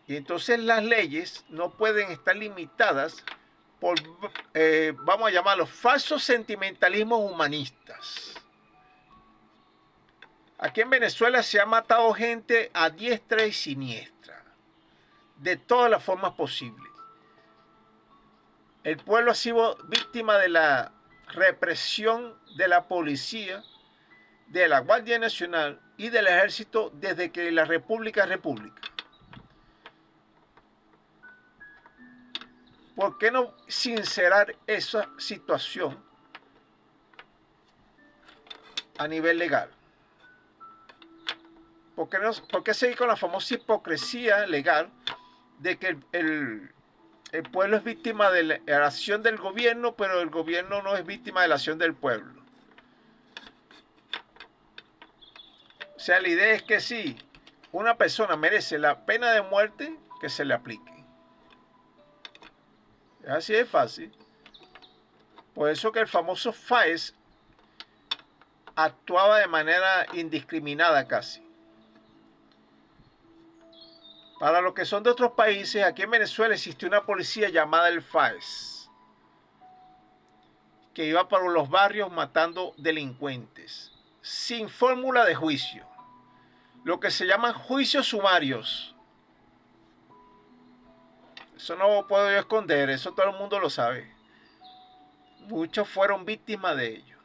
Y entonces las leyes no pueden estar limitadas por, vamos a llamarlos, falsos sentimentalismos humanistas. Aquí en Venezuela se ha matado gente a diestra y siniestra, de todas las formas posibles. El pueblo ha sido víctima de la represión de la policía, de la Guardia Nacional y del Ejército desde que la República es República. ¿Por qué no sincerar esa situación a nivel legal? ¿Por qué seguir con la famosa hipocresía legal de que el pueblo es víctima de la acción del gobierno, pero el gobierno no es víctima de la acción del pueblo? O sea, la idea es que si una persona merece la pena de muerte, que se le aplique. Así de fácil. Por eso que el famoso FAES actuaba de manera indiscriminada casi. Para los que son de otros países, aquí en Venezuela existió una policía llamada el FAES, que iba por los barrios matando delincuentes, sin fórmula de juicio. Lo que se llaman juicios sumarios. Eso no lo puedo yo esconder, eso todo el mundo lo sabe. Muchos fueron víctimas de ello.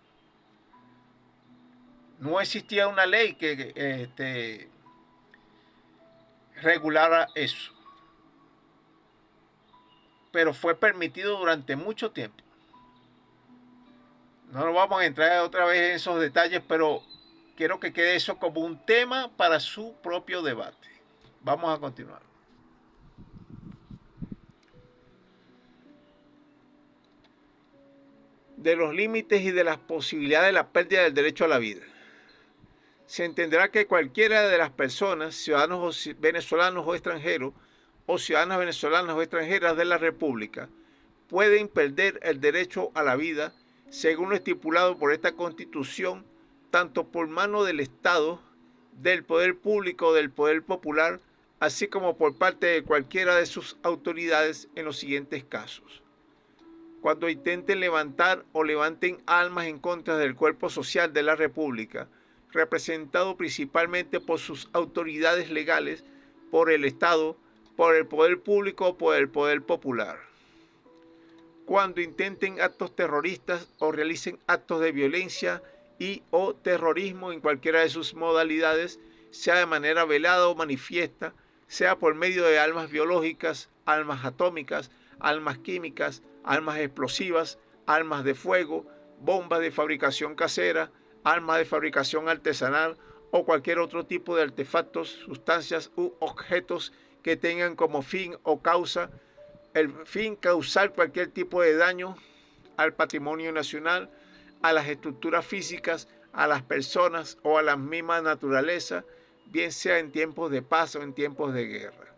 No existía una ley que regulara eso. Pero fue permitido durante mucho tiempo. No nos vamos a entrar otra vez en esos detalles, pero quiero que quede eso como un tema para su propio debate. Vamos a continuar. De los límites y de las posibilidades de la pérdida del derecho a la vida. Se entenderá que cualquiera de las personas, ciudadanos venezolanos o extranjeros, o ciudadanas venezolanas o extranjeras de la República, pueden perder el derecho a la vida según lo estipulado por esta Constitución, tanto por mano del Estado, del poder público o del poder popular, así como por parte de cualquiera de sus autoridades en los siguientes casos. cuando intenten levantar o levanten armas en contra del cuerpo social de la República, representado principalmente por sus autoridades legales, por el Estado, por el poder público o por el poder popular. Cuando intenten actos terroristas o realicen actos de violencia y o terrorismo en cualquiera de sus modalidades, sea de manera velada o manifiesta, sea por medio de armas biológicas, armas atómicas, armas químicas, armas explosivas, armas de fuego, bombas de fabricación casera, armas de fabricación artesanal o cualquier otro tipo de artefactos, sustancias u objetos que tengan como fin o causa el fin causar cualquier tipo de daño al patrimonio nacional, a las estructuras físicas, a las personas o a la misma naturaleza, bien sea en tiempos de paz o en tiempos de guerra.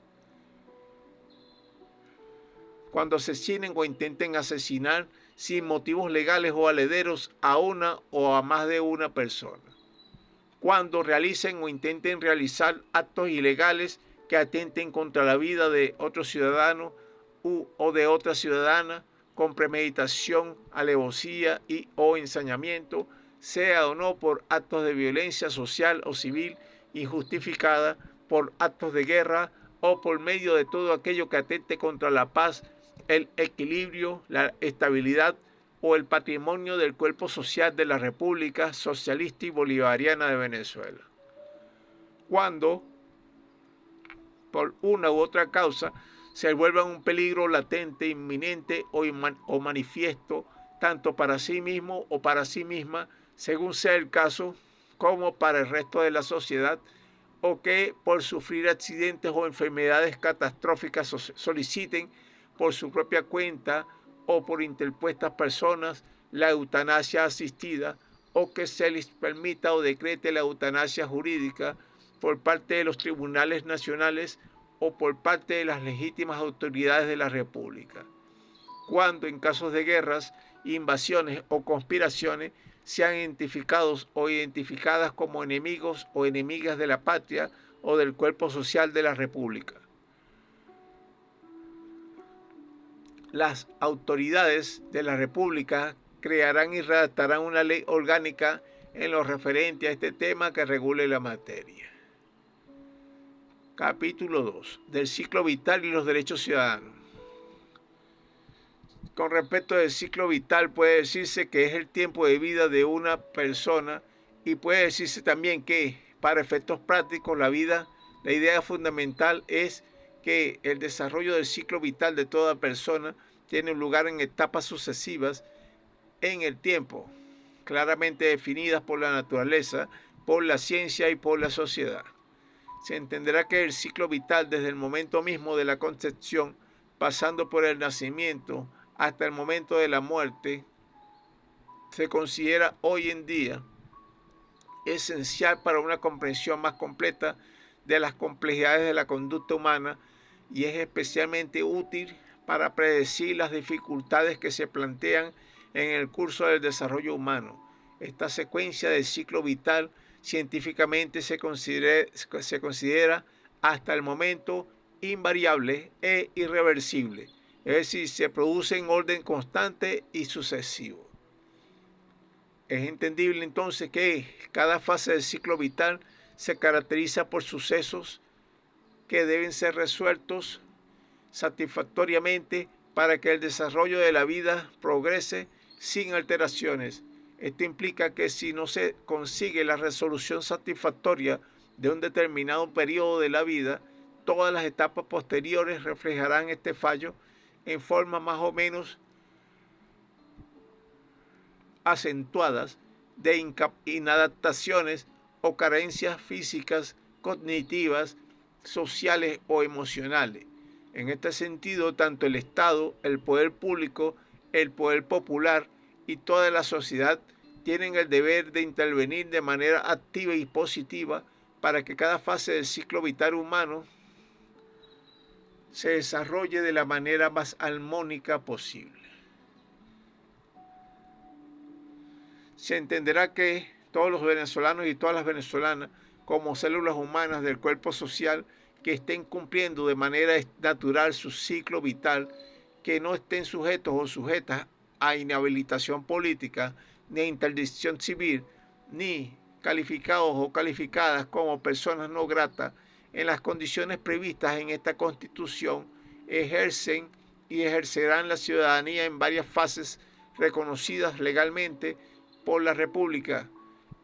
Cuando asesinen o intenten asesinar sin motivos legales o valederos a una o a más de una persona. Cuando realicen o intenten realizar actos ilegales que atenten contra la vida de otro ciudadano o de otra ciudadana con premeditación, alevosía y o ensañamiento, sea o no por actos de violencia social o civil injustificada, por actos de guerra o por medio de todo aquello que atente contra la paz, el equilibrio, la estabilidad o el patrimonio del cuerpo social de la República Socialista y Bolivariana de Venezuela. Cuando, por una u otra causa, se vuelvan un peligro latente, inminente o manifiesto, tanto para sí mismo o para sí misma, según sea el caso, como para el resto de la sociedad, o que por sufrir accidentes o enfermedades catastróficas soliciten por su propia cuenta o por interpuestas personas la eutanasia asistida, o que se les permita o decrete la eutanasia jurídica por parte de los tribunales nacionales o por parte de las legítimas autoridades de la República. Cuando en casos de guerras, invasiones o conspiraciones sean identificados o identificadas como enemigos o enemigas de la patria o del cuerpo social de la República. Las autoridades de la República crearán y redactarán una ley orgánica en lo referente a este tema que regule la materia. Capítulo 2. Del ciclo vital y los derechos ciudadanos. Con respecto del ciclo vital puede decirse que es el tiempo de vida de una persona y puede decirse también que para efectos prácticos la idea fundamental es que el desarrollo del ciclo vital de toda persona tiene lugar en etapas sucesivas en el tiempo, claramente definidas por la naturaleza, por la ciencia y por la sociedad. Se entenderá que el ciclo vital desde el momento mismo de la concepción, pasando por el nacimiento hasta el momento de la muerte, se considera hoy en día esencial para una comprensión más completa de las complejidades de la conducta humana y es especialmente útil para predecir las dificultades que se plantean en el curso del desarrollo humano. Esta secuencia del ciclo vital científicamente se considera hasta el momento invariable e irreversible, es decir, se produce en orden constante y sucesivo. Es entendible entonces que cada fase del ciclo vital se caracteriza por sucesos que deben ser resueltos satisfactoriamente para que el desarrollo de la vida progrese sin alteraciones. Esto implica que si no se consigue la resolución satisfactoria de un determinado periodo de la vida, todas las etapas posteriores reflejarán este fallo en forma más o menos acentuadas de inadaptaciones o carencias físicas, cognitivas, sociales o emocionales. En este sentido, tanto el Estado, el poder público, el poder popular y toda la sociedad tienen el deber de intervenir de manera activa y positiva para que cada fase del ciclo vital humano se desarrolle de la manera más armónica posible. Se entenderá que todos los venezolanos y todas las venezolanas, como células humanas del cuerpo social, que estén cumpliendo de manera natural su ciclo vital, que no estén sujetos o sujetas a inhabilitación política, ni a interdicción civil, ni calificados o calificadas como personas no gratas en las condiciones previstas en esta Constitución, ejercen y ejercerán la ciudadanía en varias fases reconocidas legalmente por la República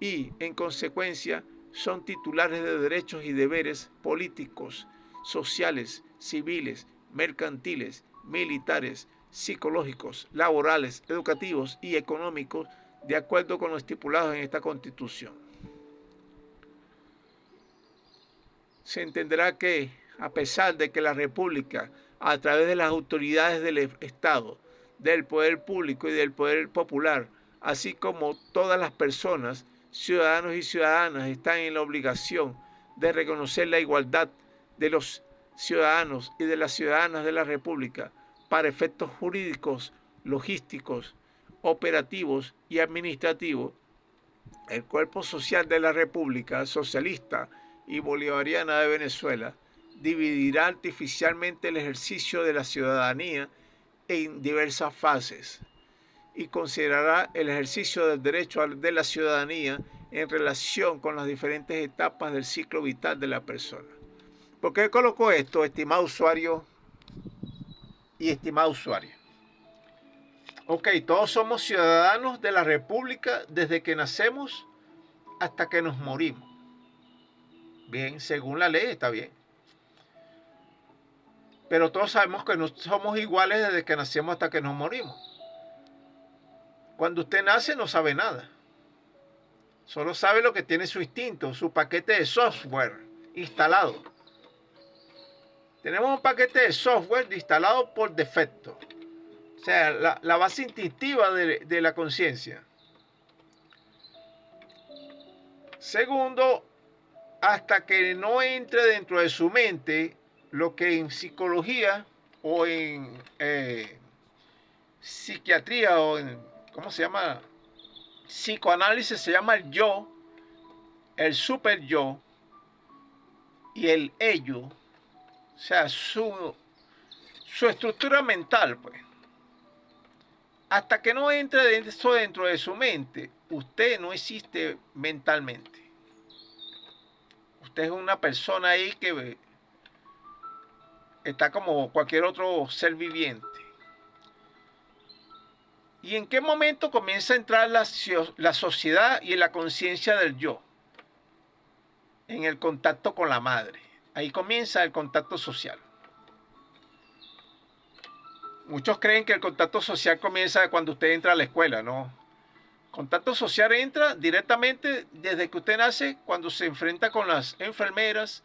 y, en consecuencia, son titulares de derechos y deberes políticos, sociales, civiles, mercantiles, militares, psicológicos, laborales, educativos y económicos, de acuerdo con lo estipulado en esta Constitución. Se entenderá que, a pesar de que la República, a través de las autoridades del Estado, del poder público y del poder popular, así como todas las personas, ciudadanos y ciudadanas, están en la obligación de reconocer la igualdad de los ciudadanos y de las ciudadanas de la República para efectos jurídicos, logísticos, operativos y administrativos. El cuerpo social de la República Socialista y Bolivariana de Venezuela dividirá artificialmente el ejercicio de la ciudadanía en diversas fases y considerará el ejercicio del derecho de la ciudadanía en relación con las diferentes etapas del ciclo vital de la persona. ¿Por qué coloco esto, estimado usuario y estimado usuario? Ok, todos somos ciudadanos de la República desde que nacemos hasta que nos morimos. Bien, según la ley está bien. Pero todos sabemos que no somos iguales desde que nacemos hasta que nos morimos. Cuando usted nace no sabe nada. Solo sabe lo que tiene su instinto, su paquete de software instalado. Tenemos un paquete de software instalado por defecto. O sea, la base instintiva de la conciencia. Segundo, hasta que no entre dentro de su mente lo que en psicología o en psiquiatría o en, ¿cómo se llama? Psicoanálisis se llama el yo, el super yo y el ello. O sea, su estructura mental, pues. Hasta que no entre eso dentro de su mente, usted no existe mentalmente. Usted es una persona ahí que está como cualquier otro ser viviente. ¿Y en qué momento comienza a entrar la sociedad y la conciencia del yo? En el contacto con la madre. Ahí comienza el contacto social. Muchos creen que el contacto social comienza cuando usted entra a la escuela, ¿no? Contacto social entra directamente desde que usted nace, cuando se enfrenta con las enfermeras,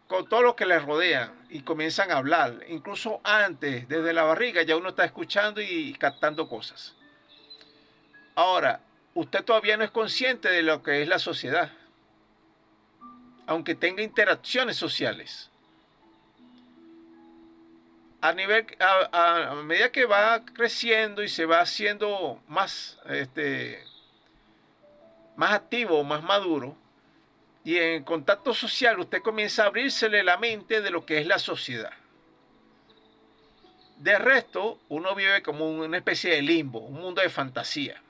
con todo lo que le rodea y comienzan a hablar. Incluso antes, desde la barriga, ya uno está escuchando y captando cosas. Ahora, usted todavía no es consciente de lo que es la sociedad, aunque tenga interacciones sociales. A medida que va creciendo y se va haciendo más, más activo, más maduro, y en contacto social usted comienza a abrírsele la mente de lo que es la sociedad. De resto, uno vive como una especie de limbo, un mundo de fantasía.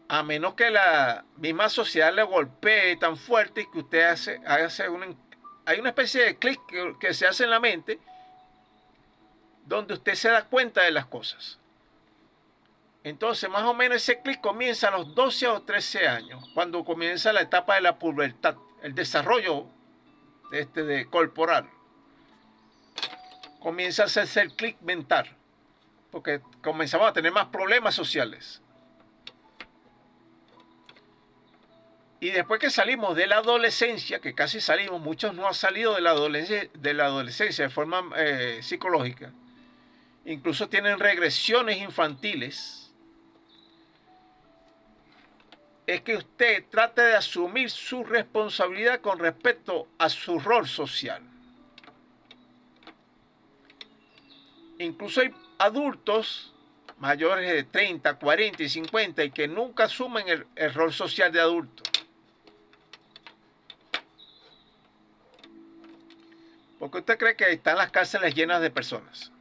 A menos que la misma sociedad le golpee tan fuerte que usted hay una especie de clic que se hace en la mente donde usted se da cuenta de las cosas. Entonces, más o menos ese clic comienza a los 12 o 13 años, cuando comienza la etapa de la pubertad, el desarrollo de corporal. Comienza a hacerse el clic mental, porque comenzamos a tener más problemas sociales. Y después que salimos de la adolescencia, que casi salimos, muchos no han salido de la adolescencia de forma psicológica, incluso tienen regresiones infantiles, es que usted trate de asumir su responsabilidad con respecto a su rol social. Incluso hay adultos mayores de 30, 40 y 50 y que nunca asumen el rol social de adulto. ¿Por qué usted cree que están las cárceles llenas de personas?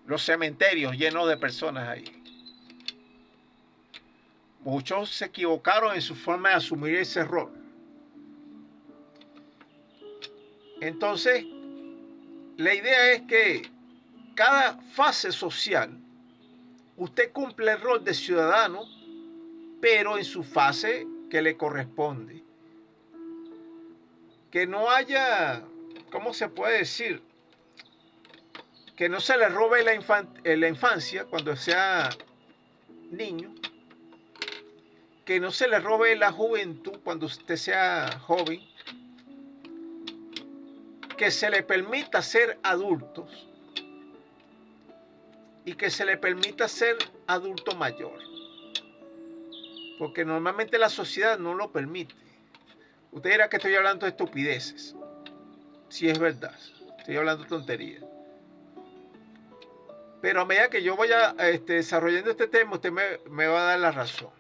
los cementerios llenos de personas ahí. Muchos se equivocaron en su forma de asumir ese rol. Entonces, la idea es que cada fase social, usted cumple el rol de ciudadano, pero en su fase que le corresponde. Que no haya, ¿cómo se puede decir? Que no se le robe la infancia cuando sea niño, que no se le robe la juventud cuando usted sea joven, que se le permita ser adultos y que se le permita ser adulto mayor, porque normalmente la sociedad no lo permite. Usted dirá que estoy hablando de estupideces, si es verdad, estoy hablando de tonterías. Pero a medida que yo vaya desarrollando este tema, usted me va a dar la razón.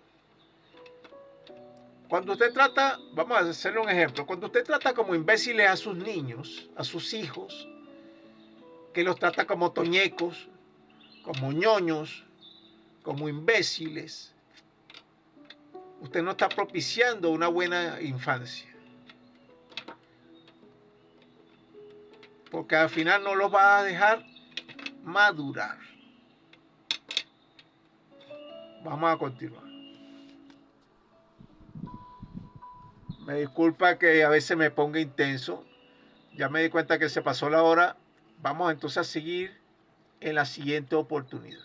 Cuando usted trata, vamos a hacerle un ejemplo, cuando usted trata como imbéciles a sus niños, a sus hijos, que los trata como toñecos, como ñoños, como imbéciles, usted no está propiciando una buena infancia. Porque al final no los va a dejar madurar. Vamos a continuar. Me disculpa que a veces me ponga intenso. Ya me di cuenta que se pasó la hora. Vamos entonces a seguir en la siguiente oportunidad.